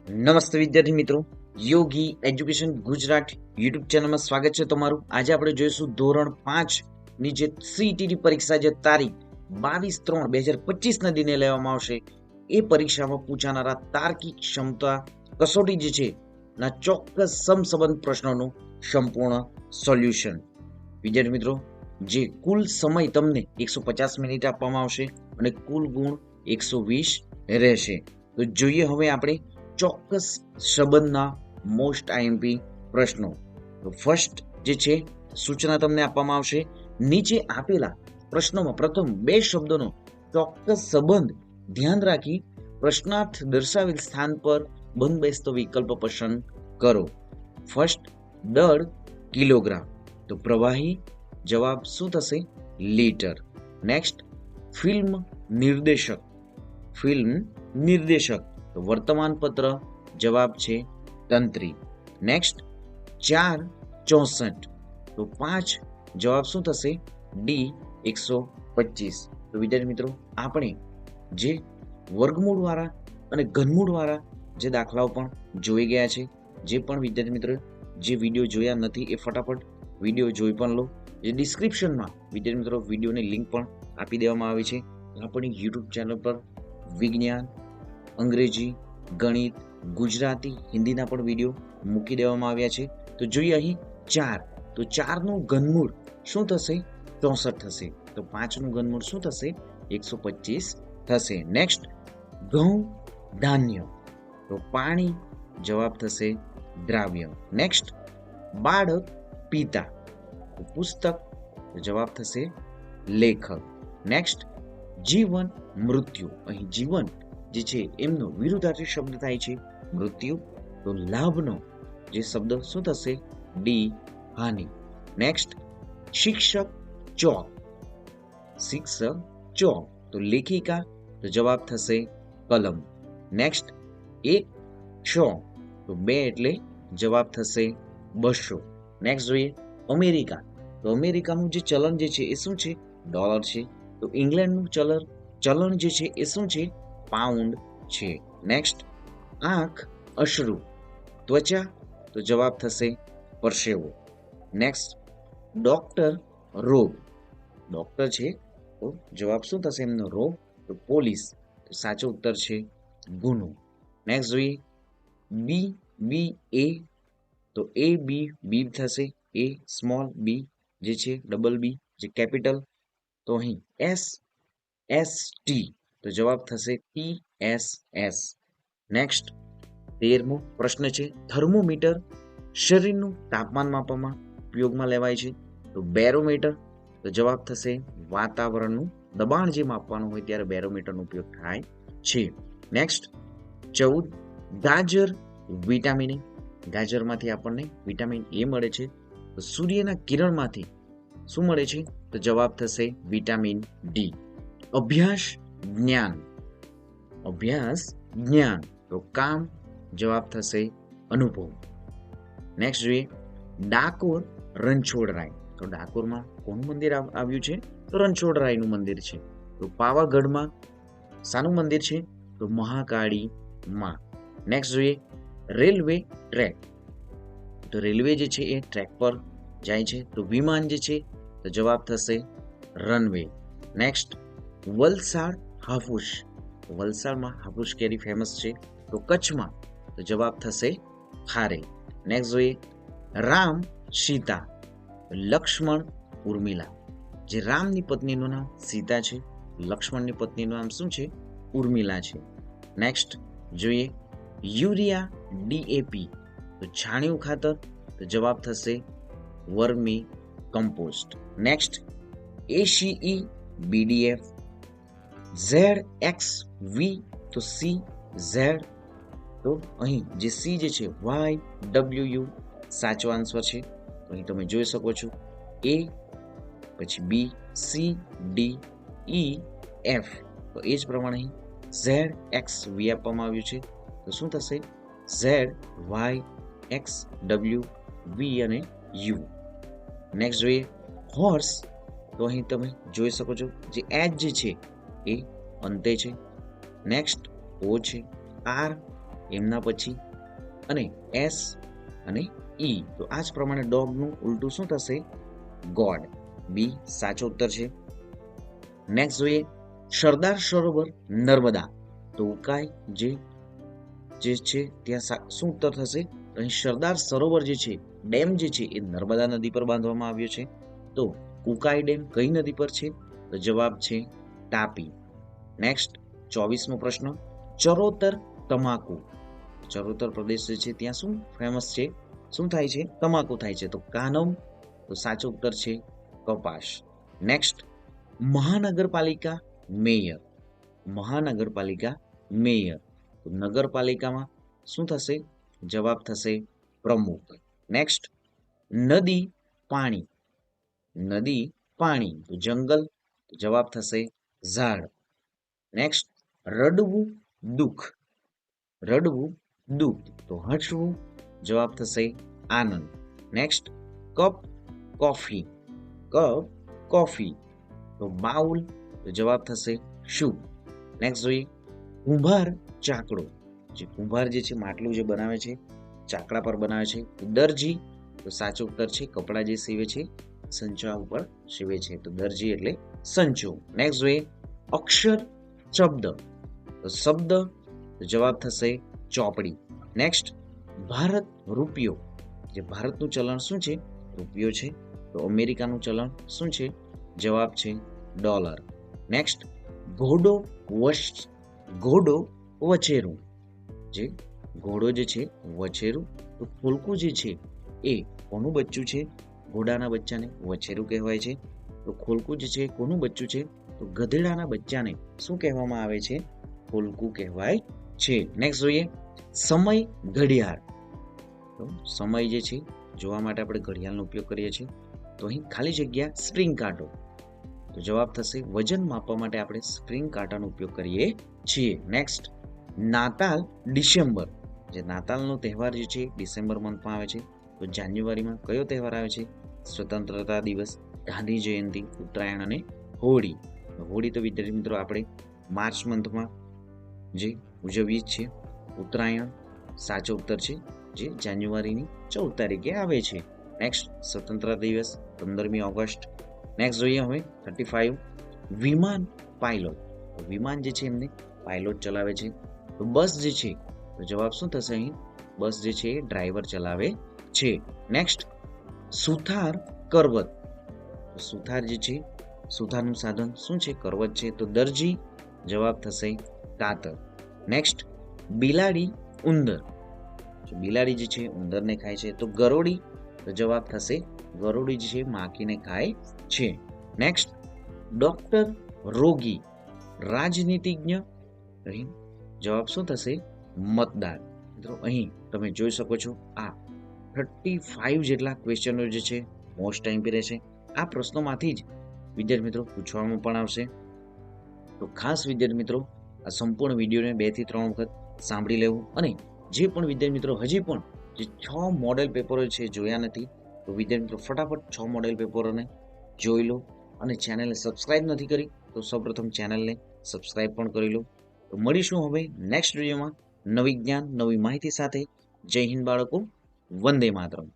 નમસ્તે વિદ્યાર્થી મિત્રો, યોગી એજ્યુકેશન ગુજરાત યુટ્યુબ ચેનલમાં સ્વાગત છે તમારું. આજે આપણે જોઈશું ધોરણ 5 ની જે સીઈટી પરીક્ષા જે તારીખ 22/3/2025 ના દિને લેવામાં આવશે એ પરીક્ષામાં પૂછાનારા તાર્કિક ક્ષમતા કસોટી જે છે ના ચોક્કસ સમસંબંધ પ્રશ્નોનું સંપૂર્ણ સોલ્યુશન. વિદ્યાર્થી મિત્રો, જે કુલ સમય તમને 150 મિનિટ આપવામાં આવશે અને કુલ ગુણ 120 રહેશે. તો જોઈએ હવે આપણે ચોક્કસ સંબંધના મોસ્ટ આઈએમપી પ્રશ્નો. તો ફર્સ્ટ જે છે સૂચના તમને આપવામાં આવશે. નીચે આપેલા પ્રશ્નોમાં પ્રથમ બે શબ્દોનો ચોક્કસ સંબંધ ધ્યાન રાખી પ્રશ્નાર્થ દર્શાવેલ સ્થાન પર બંધબેસતો વિકલ્પ પસંદ કરો. ફર્સ્ટ, દળ કિલોગ્રામ, તો પ્રવાહી જવાબ શું થશે? લીટર. નેક્સ્ટ, ફિલ્મ નિર્દેશક, તો વર્તમાનપત્ર જવાબ છે તંત્રી. નેક્સ્ટ, 4 64, તો 5 જવાબ શું થશે? ડી 125. તો વિદ્યાર્થી મિત્રો, આપણે જે વર્ગમૂળ વાળા અને ઘનમૂળ વાળા જે દાખલાઓ પણ જોઈ ગયા છે. જે પણ વિદ્યાર્થી મિત્રો જે વિડીયો જોયા નથી એ ફટાફટ વિડીયો જોઈ પણ લો. જે ડિસ્ક્રિપ્શનમાં વિદ્યાર્થી મિત્રો વિડીયોની લિંક પણ આપી દેવામાં આવી છે. આપણી યુટ્યુબ ચેનલ પર વિજ્ઞાન, અંગ્રેજી, ગણિત, ગુજરાતી, હિન્દીના પણ વિડીયો મૂકી દેવામાં આવ્યા છે. તો જોઈએ અહીં 4, તો 4 નું ઘનમૂળ શું થશે? 64 થશે. તો 5 નું ઘનમૂળ શું થશે? 125 થશે. નેક્સ્ટ, ઘઉં ધાન્ય, તો પાણી જવાબ થશે દ્રાવ્ય. નેક્સ્ટ, બાળક પિતા, તો પુસ્તક જવાબ થશે લેખક. નેક્સ્ટ, જીવન મૃત્યુ, અહીં જીવન જે છે એમનો વિરુદ્ધાર્થી શબ્દ થાય છે મૃત્યુ. તો લાભનો જે શબ્દ શું થશે? ડી હાનિ. નેક્સ્ટ, શિક્ષક ચોક, તો લેખિકા, તો જવાબ થશે કલમ. નેક્સ્ટ, 100, તો 2 એટલે જવાબ થશે 200. નેક્સ્ટ જોઈએ અમેરિકા, તો અમેરિકાનું જે ચલણ જે છે એ શું છે? ડોલર છે. તો ઇંગ્લેન્ડનું ચલણ જે છે એ શું છે? પાઉન્ડ છે. નેક્સ્ટ, આંખ અશ્રુ, ત્વચા, તો જવાબ થશે પરસેવો. નેક્સ્ટ, ડોક્ટર રોગ, ડોક્ટર છે તો જવાબ શું થશે એમનો? રોગ, તો પોલીસ, તો સાચો ઉત્તર છે ગુનો. નેક્સ્ટ જોઈએ બી એ, તો એ બી થશે. એ સ્મોલ, બી જે છે ડબલ બી જે કેપિટલ. તો અહીં એસ ટી, તો જવાબ થશે ટી એસ. નેક્સ્ટ, 13મો પ્રશ્ન છે થર્મોમીટર શરીરનું તાપમાન માપવામાં ઉપયોગમાં લેવાય છે. તો બેરોમીટર, તો જવાબ થશે વાતાવરણનું દબાણ જે માપવાનું હોય ત્યારે બેરોમીટરનો ઉપયોગ થાય છે. નેક્સ્ટ, 14, ગાજર વિટામિન એ, ગાજરમાંથી આપણને વિટામિન એ મળે છે. તો સૂર્યના કિરણમાંથી શું મળે છે? તો જવાબ થશે વિટામિન ડી. અભ્યાસ જ્ઞાન, તો કામ, જવાબ થશે અનુભવ. નેક્સ્ટ જોઈએ ડાકોર રણછોડરાય, તો ડાકોરમાં કોનું મંદિર આવ્યું છે? તો રણછોડરાયનું મંદિર છે. તો પાવાગઢમાં શાનું મંદિર છે? તો મહાકાળી માં. નેક્સ્ટ જોઈએ રેલવે ટ્રેક, તો રેલવે જે છે એ ટ્રેક પર જાય છે. તો વિમાન જે છે તો જવાબ થશે રનવે. નેક્સ્ટ, વલસાડ હાફૂસ, વલસાડમાં હાફૂસ કેરી ફેમસ છે. તો કચ્છમાં તો જવાબ થશે ખારે. નેક્સ્ટ જોઈએ રામ સીતા, લક્ષ્મણ ઉર્મિલા, જે રામની પત્નીનું નામ સીતા છે, લક્ષ્મણની પત્નીનું નામ શું છે? ઉર્મિલા છે. નેક્સ્ટ જોઈએ યુરિયા ડીએપી, તો છાણિયું ખાતર, તો જવાબ થશે vermi compost. Next, ACE બીડીએફ, ZXV, તો સી ઝેડ, તો અહીં જે સી જે છે YWU સાચો આન્સર છે. તો અહીં તમે જોઈ શકો છો એ, પછી બી, સી, ડી, ઈ, એફ, તો એ જ પ્રમાણે અહીં ZXV આપવામાં આવ્યું છે. તો શું થશે? ZYXWV અને યુ. નેક્સ્ટ જોઈએ હોર્સ, તો અહીં તમે જોઈ શકો છો જે એચ જે છે એ અંતે છે. નેક્સ્ટ ઓ છે, આર એમના પછી અને એસ અને ઈ. તો આ જ પ્રમાણે ડોગનું ઉલટું શું થશે? ગોડ. બી સાચો ઉત્તર છે. નેક્સ્ટ જોઈએ સરદાર સરોવર નર્મદા. તો ઉકાઈ જે છે ત્યાં શું ઉત્તર થશે? અહીં સરદાર સરોવર જે છે ડેમ જે છે એ નર્મદા નદી પર બાંધવામાં આવ્યો છે. તો ઉકાઈ ડેમ કઈ નદી પર છે? તો જવાબ છે તાપી. નેક્સ્ટ 24મો પ્રશ્ન ચરોતર તમાકુ. ચરોતર પ્રદેશ જે છે ત્યાં શું ફેમસ છે? શું થાય છે? તમાકુ થાય છે. તો કાનમ. તો સાચો ઉત્તર છે કપાસ. નેક્સ્ટ મહાનગરપાલિકા મેયર. મહાનગરપાલિકા મેયર. તો નગરપાલિકામાં શું થશે? જવાબ થશે પ્રમુખ. નેક્સ્ટ નદી પાણી. નદી પાણી. તો જંગલ. તો જવાબ થશે ઝાડ. નેક્સ્ટ રડવું દુઃખ. રડવું દુઃખ. તો હસવું. જવાબ થશે આનંદ. Next cup coffee. Cup coffee. તો બાઉલ. તો જવાબ થશે શુભ. નેક્સ્ટ જોઈએ કુંભાર ચાકડો. જે કુંભાર જે છે માટલું જે બનાવે છે ચાકડા પર બનાવે છે. દરજી. તો સાચો ઉત્તર છે કપડા જે સીવે છે સંચા ઉપર સીવે છે. તો દરજી એટલે સંચો. નેક્સ્ટ જોઈએ અક્ષર શબ્દ. તો શબ્દ. તો જવાબ થશે ચોપડી. નેક્સ્ટ ભારત રૂપિયો. જે ભારતનું ચલણ શું છે? રૂપિયો છે. તો અમેરિકાનું ચલણ શું છે? જવાબ છે ડોલર. નેક્સ્ટ ઘોડો વછેરું. જે ઘોડો જે છે વછેરું. તો ખોલકું જે છે એ કોનું બચ્ચું છે? ઘોડાના બચ્ચાને વછેરું કહેવાય છે. તો ખોલકું જે છે કોનું બચ્ચું છે? તો ગધેડાના બચ્ચાને શું કહેવામાં આવે છે? ખોલકું કહેવાય છે. નેક્સ્ટ જોઈએ સમય ઘડિયાળ. તો સમય જે છે જોવા માટે આપણે ઘડિયાળનો ઉપયોગ કરીએ છીએ. તો અહીં ખાલી જગ્યા સ્પ્રિંગ કાંટો. તો જવાબ થશે વજન માપવા માટે આપણે સ્પ્રિંગ કાંટાનો ઉપયોગ કરીએ છીએ. નેક્સ્ટ નાતાલ ડિસેમ્બર. જે નાતાલનો તહેવાર જે છે ડિસેમ્બર મંથમાં આવે છે. તો જાન્યુઆરીમાં કયો તહેવાર આવે છે? સ્વતંત્રતા દિવસ, ગાંધી જયંતિ, ઉત્તરાયણ અને હોળી. હોળી તો વિદ્યાર્થી મિત્રો આપણે માર્ચ મંથમાં જે ઉજવીએ છીએ. ઉત્તરાયણ સાચો ઉત્તર છે જે જાન્યુઆરીની 14 તારીખે આવે છે. નેક્સ્ટ સ્વતંત્રતા દિવસ 15મી ઓગસ્ટ. નેક્સ્ટ જોઈએ હવે 35 વિમાન પાયલોટ. વિમાન જે છે એમને પાયલોટ ચલાવે છે. તો બસ જે છે તો જવાબ શું થશે અહીં? બસ જે છે એ ડ્રાઈવર ચલાવે છે. નેક્સ્ટ સુથાર કરવત. સુથાર જે છે સુથારનું સાધન શું છે? કરવત છે. તો દરજી. જવાબ થશે કાતર. નેક્સ્ટ બિલાડી ઉંદર. બિલાડી જે છે ઉંદરને ખાય છે. તો ગરોળી. તો જવાબ થશે ગરોળી જે છે માખીને ખાય છે. નેક્સ્ટ ડોક્ટર રોગી. રાજનીતિજ્ઞ. અહીં જવાબ શું થશે? મતદાર. મિત્રો અહીં તમે જોઈ શકો છો આ 35 જેટલા ક્વેશ્ચનો જે છે મોસ્ટ ટાઈમ પી રહેશે. આ પ્રશ્નોમાંથી જ વિદ્યાર્થી મિત્રો પૂછવામાં પણ આવશે. તો ખાસ વિદ્યાર્થી મિત્રો આ સંપૂર્ણ વિડીયોને 2 થી 3 વખત સાંભળી લેવું. અને જે પણ વિદ્યાર્થી મિત્રો હજી પણ જે 6 મોડેલ પેપરો છે જોયા નથી તો વિદ્યાર્થી મિત્રો ફટાફટ 6 મોડેલ પેપરોને જોઈ લો. અને ચેનલને સબસ્ક્રાઇબ નથી કરી તો સૌપ્રથમ ચેનલને સબસ્ક્રાઇબ પણ કરી લો. તો મળીશું હવે નેક્સ્ટ વિડીયોમાં નવી જ્ઞાન નવી માહિતી સાથે. જય હિન્દ બાળકો. વંદે માતરમ.